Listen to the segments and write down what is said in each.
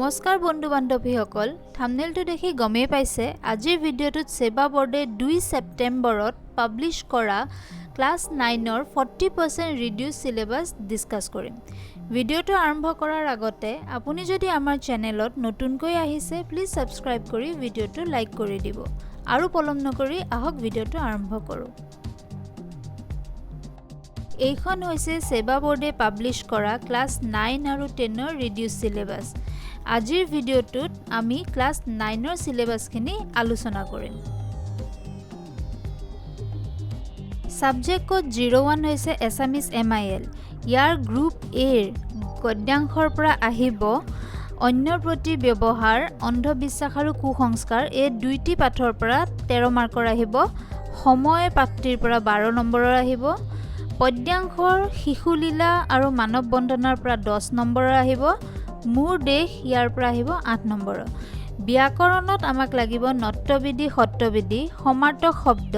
নমস্কাৰ বন্ধু বান্ধৱীসকল থাম্বনেইলটো দেখি গমেই পাইছে আজিৰ ভিডিঅ'টোত সেবা বৰ্ডে 2 ছেপ্টেম্বৰত পাব্লিছ কৰা ক্লাছ 9ৰ 40% ৰিডিউস সিলেবাস ডিসকাস কৰিম ভিডিঅ'টো আৰম্ভ কৰাৰ আগতে আপুনি যদি আমাৰ চেনেলত নতুনকৈ আহিছে প্লিজ সাবস্ক্ৰাইব কৰি ভিডিঅ'টো লাইক কৰি দিব আৰু পলম নকৰি আহক ভিডিঅ'টো আৰম্ভ কৰো এইখন হৈছে সেবা বৰ্ডে পাব্লিছ কৰা ক্লাছ 9 আৰু 10ৰ ৰিডিউস সিলেবাস আজিৰ ভিডিঅ'টোত আমি ক্লাছ 9ৰ সিলেবাসখিনি আলোচনা কৰিম সাবজেক্ট কোড 01 হৈছে এছামিজ এমআইএল ইয়াৰ গ্ৰুপ এৰ গদ্যাংশৰ পৰা আহিব অন্যৰ প্ৰতি ব্যৱহাৰ অন্ধবিশ্বাস আৰু কুসংস্কাৰ এই দুইটি পাঠৰ পৰা 13 মাৰ্কৰ আহিব সময় পাঠটিৰ পৰা 12 নম্বৰৰ আহিব পদ্যাংশৰ শিশুলীলা আৰু মানৱ বন্ধনৰ পৰা 10 নম্বৰৰ আহিব মূৰ দেশ ইয়াৰ পৰা আহিব 8 নম্বৰ ব্যাকৰণত আমাক লাগিব নট্যবিধি সত্যবিধি সমাৰ্থক শব্দ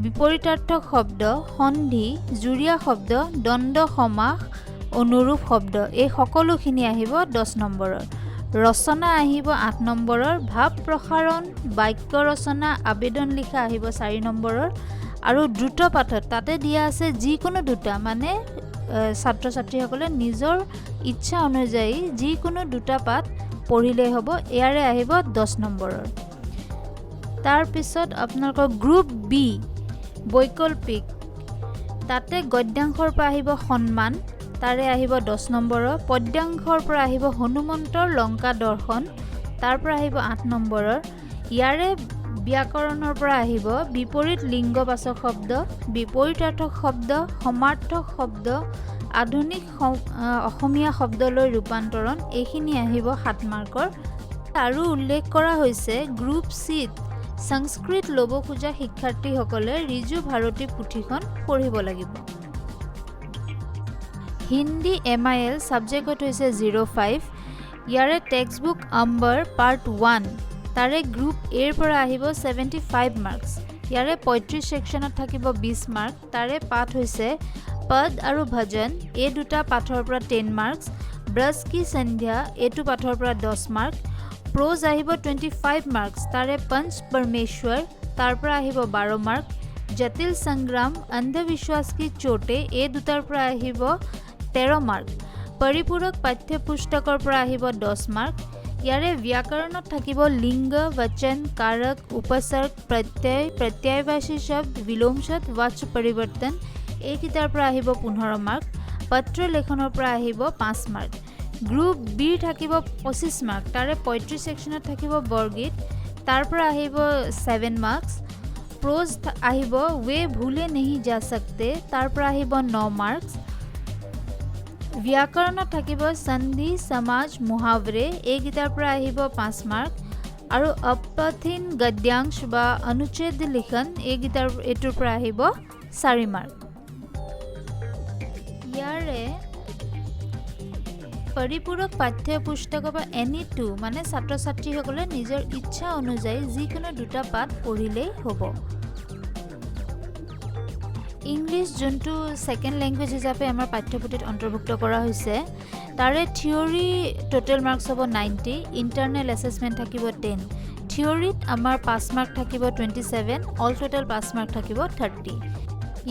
বিপৰীতাৰ্থক শব্দ সন্ধি জুৰীয়া শব্দ দ্বন্দ্ব সমাস অনুৰূপ শব্দ এই সকলোখিনি আহিব 10 নম্বৰৰ ৰচনা আহিব 8 নম্বৰৰ ভাৱ প্ৰসাৰণ বাক্য ৰচনা আবেদন লিখা আহিব 4 নম্বৰৰ আৰু দ্ৰুত পাঠত তাতে দিয়া আছে যিকোনো দুটা মানে ছাত্ৰ ছাত্ৰীসকলে নিজৰ ইচ্ছা অনুযায়ী যিকোনো দুটা পাঠ পঢ়িলে হ'ব ইয়াৰে আহিব 10 নম্বৰৰ তাৰ পিছত আপোনালোকৰ গ্ৰুপ বি বৈকল্পিক তাতে গদ্যাংশৰ পৰা আহিব সন্মান তাৰে আহিব 10 নম্বৰৰ পদ্যাংশৰ পৰা আহিব হনুমন্তৰ লংকা দৰ্শন তাৰ পৰা আহিব 8 নম্বৰৰ ইয়াৰে ব্যাকৰণৰ পৰা আহিব বিপৰীত লিংগবাচক শব্দ বিপৰীতাৰ্থক শব্দ সমাৰ্থক শব্দ আধুনিক অসমীয়া শব্দলৈ ৰূপান্তৰণ এইখিনি আহিব 7 মাৰ্কৰ আৰু উল্লেখ কৰা হৈছে গ্ৰুপ সিত সংস্কৃত ল'ব খোজা শিক্ষাৰ্থীসকলে ৰিজু ভাৰতী পুথিখন পঢ়িব লাগিব হিন্দী এমআইএল সাবজেক্ট হৈছে 05 ইয়াৰে টেক্সটবুক আম্বৰ পাৰ্ট 1 তাৰে গ্ৰুপ এৰ পৰা আহিব 75 মাৰ্কস ইয়াৰে 35 সেকশনত থাকিব 20 মাৰ্ক তাৰে পাঠ হৈছে পদ আৰু ভজন এই দুটা পাঠৰ পৰা 10 মাৰ্কস ব্ৰজ কি সন্ধ্যা এইটো পাঠৰ পৰা 10 মাৰ্ক প্ৰোজ আহিব 25 মাৰ্কস তাৰে পঞ্চ পৰমেশ্বৰ তাৰ পৰা আহিব 12 মাৰ্ক জটিল সংগ্ৰাম অন্ধবিশ্বাস কি চোটে এই দুটাৰ পৰা আহিব 13 মাৰ্ক পৰিপূৰক পাঠ্যপুস্তকৰ পৰা আহিব 10 মাৰ্ক ইয়াৰে ব্যাকৰণত থাকিব লিংগ वचन कारक उपसर्ग प्रत्यय प्रत्ययवाची शब्द विलोम शब्द वाच्य परिवर्तन এই কিতাৰ পৰা আহিব 15 মাৰ্ক পত্ৰ লেখনৰ পৰা আহিব 5 মাৰ্ক গ্ৰুপ বি থাকিব 25 মাৰ্ক তাৰে 35 সেকশনত থাকিব বৰগীত তাৰ পৰা আহিব 7 মাৰ্কস প্ৰোজ আহিব वे भूले नहीं जा सकते তাৰ পৰা আহিব 9 মাৰ্কস ব্যাকৰণত থাকিব সন্ধি সমাজ মুহাৱৰে এই গীতাৰ পৰা আহিব 5 মাৰ্ক আৰু অপথিন গদ্যাংশ বা অনুচ্ছেদ লিখন এই গীতাৰ এটোৰ পৰা আহিব 4 মাৰ্ক ইয়াৰে পৰিপূৰক পাঠ্যপুস্তক বা এনি2 মানে ছাত্ৰ ছাত্ৰীসকলে নিজৰ ইচ্ছা অনুযায়ী যিকোনো দুটা পাঠ পঢ়িলেই হ'ব ইংলিশ যোনটো সেকেন্ড ল্যাঙ্গুৱেজ হিচাপে আমাৰ পাঠ্যপুথিত অন্তৰ্ভুক্ত কৰা হৈছে তাৰে থিওৰি টোটাল মাৰ্কস হ'ব 90 ইন্টাৰনেল অ্যাসেসমেন্ট থাকিব 10 থিওৰিত আমাৰ 5 মাৰ্ক থাকিব 27 অল টোটাল 5 মাৰ্ক থাকিব 30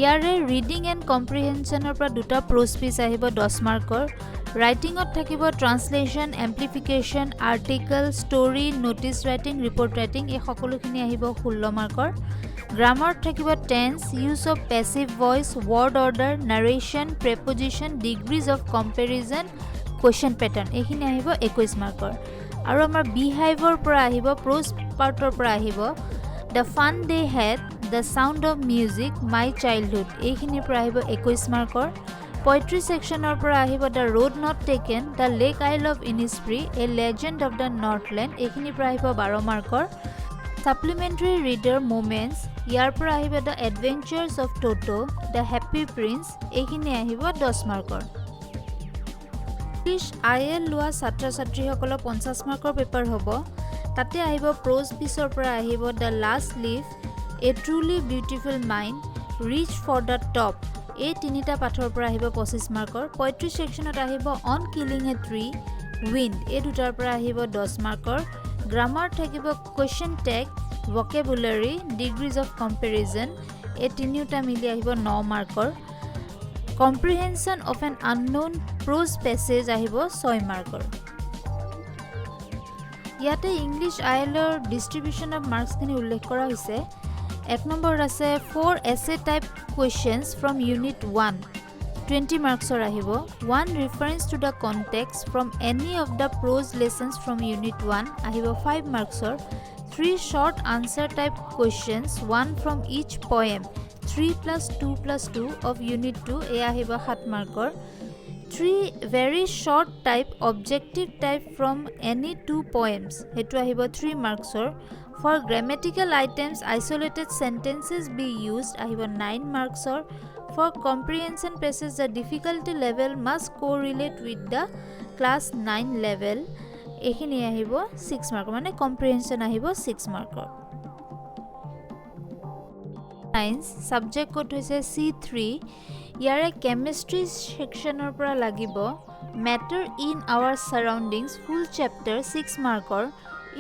ইয়াৰে ৰিডিং এণ্ড কম্প্ৰিহেনশনৰ পৰা দুটা প্ৰোজ পিচ আহিব 10 মাৰ্কৰ ৰাইটিংত থাকিব translation amplification article story notice writing report writing এই সকলোখিনি আহিব 16 মাৰ্কৰ গ্ৰামাৰ থাকিব tense use of passive voice word order narration preposition degrees of comparison question pattern এইখিনি আহিব 21 মাৰ্কৰ আৰু আমাৰ বিহাইভৰ পৰা আহিব প্ৰোজ পাৰ্টৰ পৰা আহিব the fun they had the sound of music my childhood এইখিনিৰ পৰা আহিব 21 মাৰ্কৰ পোয়েট্ৰি সেকশনৰ পৰা আহিব the road not taken the lake isle of Innisfree a legend of the Northland এইখিনিৰ পৰা আহিব 12 মাৰ্কৰ সাপ্লিমেন্টাৰী ৰিডাৰ মোমেন্টস ইয়াৰ পৰা আহিব the adventures of Toto the happy prince এইখিনি আহিব 10 মাৰ্কৰ ইংলিছ আইএল লোৱা ছাত্ৰ ছাত্ৰীসকলৰ 50 মাৰ্কৰ পেপাৰ হ'ব তাতে আহিব প্ৰোজ পিছৰ পৰা আহিব the last leaf a truly beautiful mind reach for the top এই তিনিটা পাঠৰ পৰা আহিব 25 মাৰ্কৰ 35 সেকশনত আহিব on killing a tree wind এই দুটাৰ পৰা আহিব 10 মাৰ্কৰ গ্ৰামাৰ থাকিব question tag vocabulary degrees of comparison এই তিনিটা মিলি আহিব 9 মাৰ্কৰ comprehension of an unknown prose passage আহিব 6 মাৰ্কৰ ইয়াতে ইংলিছ আইএলৰ ডিস্ট্ৰিবিউশন অফ মাৰ্কস খিনি উল্লেখ কৰা হৈছে এক নম্বৰ আছে 4 essay type questions from unit 1 20 marks আহিব 1 reference to the context from any of the prose lessons from unit 1 আহিব 5 marks 3 short answer type questions 1 from each poem 3 plus 2 plus 2 of unit 2 এ আহিব 7 marks 3 very short type objective type from any two poems hetu ahibo 3 marks for grammatical items isolated sentences be used ahibo 9 marks for comprehension passage the difficulty level must correlate with the class 9 level ehini ahibo 6 mark mane comprehension ahibo 6 mark science subject code hoise C3 ইয়াৰে chemistry sectionৰ পৰা লাগিব matter in our surroundings full chapter 6 marker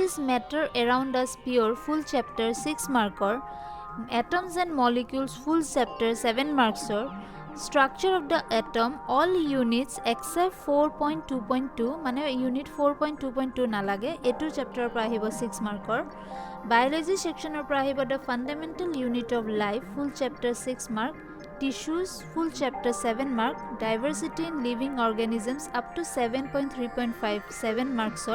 is matter around us pure full chapter 6 marker atoms and molecules full chapter 7 marks structure of the atom all units except 4.2.2 মানে unit 4.2.2 নালাগে এটো chapter পৰা আহিব 6 marker biology sectionৰ পৰা আহিব the fundamental unit of life full chapter 6 mark tissues full chapter 7 mark diversity in living organisms up to 7.3.5 7 marks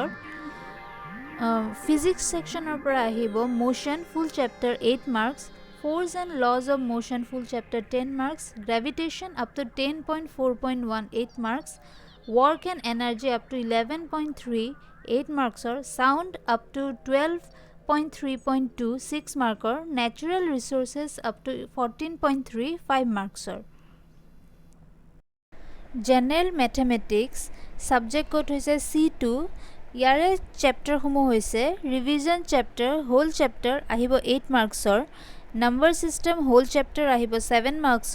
physics section opera ahibo motion full chapter 8 marks force and laws of motion full chapter 10 marks gravitation up to 10.4.18 marks work and energy up to 11.3 8 marks sound up to 12.3.2 6 marker natural resources up to 14.3 5 marks general mathematics subject code hoise C2 yare chapter homo hoise revision chapter whole chapter ahibo 8 marks number system whole chapter ahibo 7 marks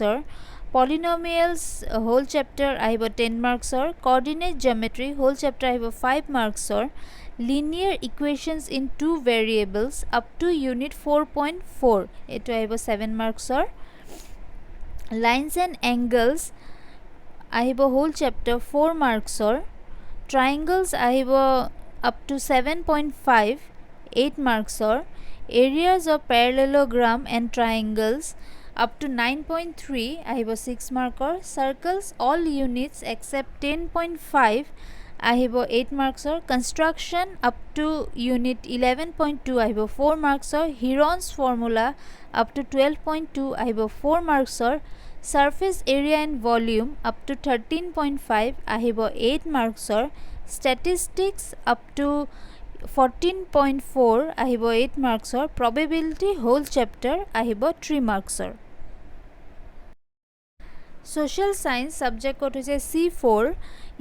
polynomials whole chapter ahibo 10 marks coordinate geometry whole chapter ahibo 5 marks linear equations in two variables up to unit 4.4 eto ahibo 7 marks lines and angles ahibo whole chapter 4 marks triangles ahibo up to 7.5 8 marks areas of parallelogram and triangles up to 9.3 ahibo 6 mark circles all units except 10.5 ahibo 8 marks construction up to unit 11.2 ahibo 4 marks Heron's formula up to 12.2 ahibo 4 marks surface area and volume up to 13.5 ahibo 8 marks statistics up to 14.4 ahibo 8 marks probability whole chapter ahibo 3 marks social science subject code hoise C4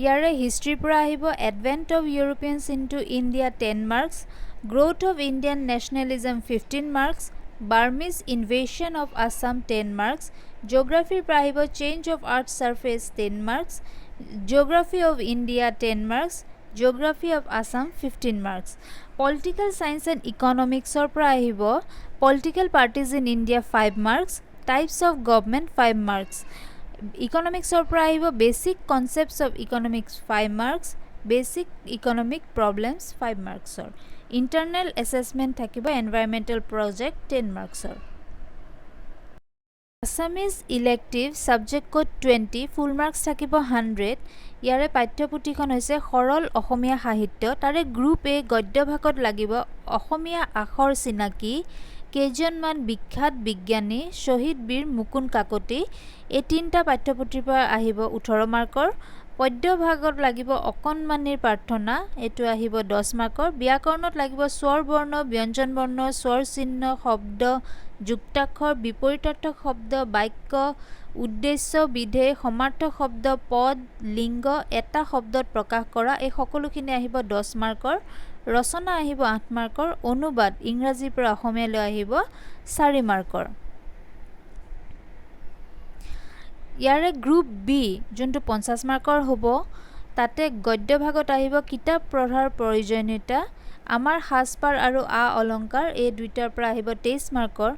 yare history pura ahibo advent of Europeans into India 10 marks growth of Indian nationalism 15 marks Burmese invasion of Assam 10 marks geography pura ahibo change of earth's surface 10 marks geography of India 10 marks geography of Assam 15 marks political science and economics or pura ahibo political parties in India 5 marks types of government 5 marks economics or pura ahibo basic concepts of economics 5 marks basic economic problems 5 marks internal assessment thakibo environmental project 10 marks Assamese elective subject code 20 full marks thakibo 100 ইয়াৰে পাঠ্যপুথিখন হৈছে সৰল অসমীয়া সাহিত্য তাৰে group এ গদ্য ভাগত লাগিব অসমীয়া আখৰ চিনাকি কেজনমান বিখ্যাত বিজ্ঞানী শহীদ বীৰ মুকুন্দ কাকতি এই তিনটা পাঠ্যপুথিৰ পৰা আহিব 18 মাৰ্কৰ পদ্য ভাগত লাগিব অকণমানিৰ প্ৰাৰ্থনা এটো আহিব 10 মাৰ্কৰ ব্যাকৰণত লাগিব স্বৰ বৰ্ণ ব্যঞ্জন বৰ্ণ স্বৰ চিহ্ন শব্দ যুক্তাক্ষৰ বিপৰীতাৰ্থক শব্দ বাক্য উদ্দেশ্য বিধেয় সমাৰ্থক শব্দ পদ লিংগ এটা শব্দত প্ৰকাশ কৰা এই সকলোখিনি আহিব 10 মাৰ্কৰ ৰচনা আহিব 8 মাৰ্কৰ অনুবাদ ইংৰাজীৰ পৰা অসমীয়ালৈ আহিব 4 মাৰ্কৰ ইয়াৰে গ্ৰুপ বি যোনটো 50 মাৰ্কৰ হ'ব তাতে গদ্য ভাগত আহিব কিতাপ পঢ়াৰ প্ৰয়োজনীয়তা, আমাৰ সাজপাৰ আৰু অলংকাৰ, এই দুইটাৰ পৰা আহিব 23 মাৰ্কৰ।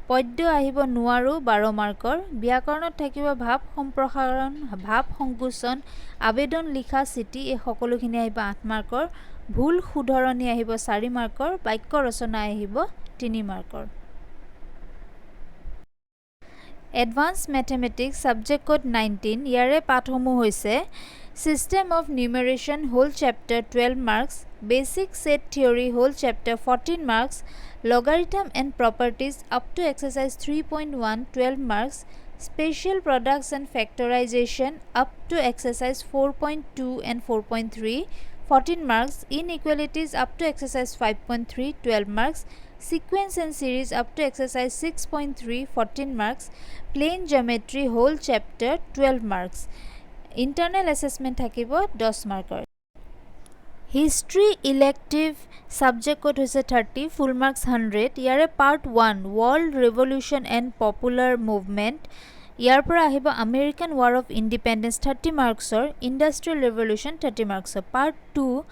পদ্য আহিব নোৱাৰো 12 মাৰ্কৰ। ব্যাকৰণত থাকিব ভাৱ সম্প্ৰসাৰণ, ভাৱ সংকোচন, আবেদন লিখা, চিঠি, এই সকলোখিনি আহিব 8 মাৰ্কৰ। ভুল শুধৰণি আহিব 4 মাৰ্কৰ। বাক্য ৰচনা আহিব 3 মাৰ্কৰ। এডভান্স মেথমেটিক্স সাবজেক্ট কোড 19, ইয়াৰে পাঠসমূহ হৈছে System of Numeration whole chapter 12 marks, Basic Set Theory whole chapter 14 marks, Logarithm and Properties up to exercise 3.1 12 marks, Special Products and Factorization up to exercise 4.2 and 4.3 14 marks, Inequalities up to exercise 5.3 12 marks, Sequence and Series up to exercise 6.3 14 marks, Plane Geometry whole chapter 12 marks. Internal assessment থাকিব 10 মাৰ্কৰ। History elective subject code হৈছে 30, full marks 100। ইয়াৰে part 1 World Revolution and Popular Movement, ইয়াৰ পৰা আহিব American War of Independence 30 marksৰ, Industrial Revolution 30 marksৰ। part 2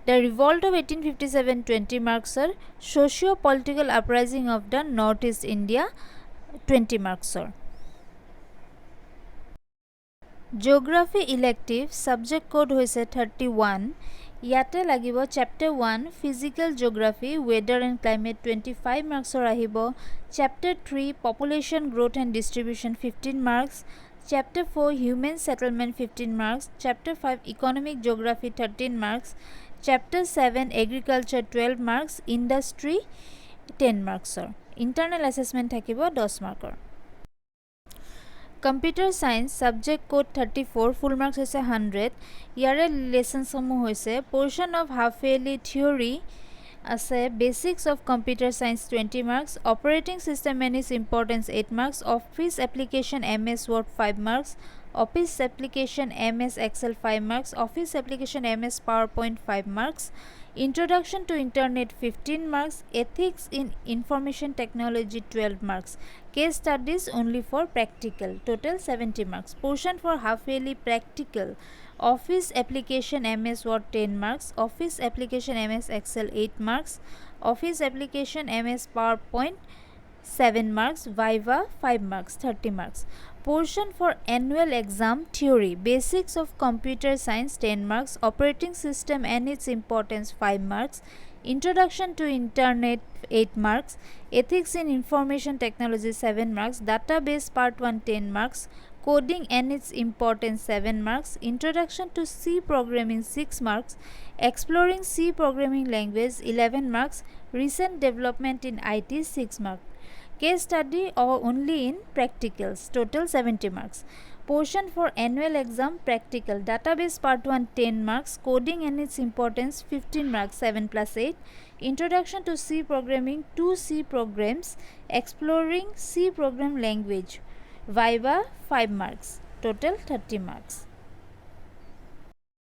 The Revolt of 1857 20 marksৰ, Socio-Political Uprising of the Northeast India 20 marksৰ। Geography elective subject code হৈছে 31, ইয়াতে লাগিব chapter 1 Physical Geography Weather and Climate 25 marksৰ আহিব, chapter 3 Population Growth and Distribution 15 marks, chapter 4 Human Settlement 15 marks, chapter 5 Economic Geography 13 marks, chapter 7 Agriculture 12 marks, Industry 10 marksৰ। Internal assessment থাকিব 10 মাৰ্কৰ। Computer Science Subject Code 34, full marks হৈছে 100, ইয়াৰে লেসনসমূহ হৈছে Portion of Half Yearly Theory আছে, Basics of Computer Science 20 marks, Operating System and its Importance 8 marks, Office Application MS Word 5 marks, Office Application MS Excel 5 marks, Office Application MS PowerPoint 5 marks, Introduction to Internet 15 marks, Ethics in Information Technology 12 marks, Case Studies only for Practical, total 70 marks. Portion for Half Yearly Practical, Office Application MS Word 10 marks, Office Application MS Excel 8 marks, Office Application MS PowerPoint 7 marks, Viva 5 marks, 30 marks. Portion for Annual Exam Theory, Basics of Computer Science 10 marks, Operating System and its Importance 5 marks, Introduction to Internet 8 marks, Ethics in Information Technology 7 marks, Database Part 1 10 marks, Coding and its Importance 7 marks, Introduction to C Programming 6 marks, Exploring C Programming Language 11 marks, Recent Development in IT 6 marks. Case study or only in practicals, total 70 marks. Portion for Annual Exam Practical, Database Part 1 10 marks, Coding and its Importance 15 marks 7 plus 8, Introduction to C Programming 2 C Programs, Exploring C Program Language, Viva 5 marks, total 30 marks.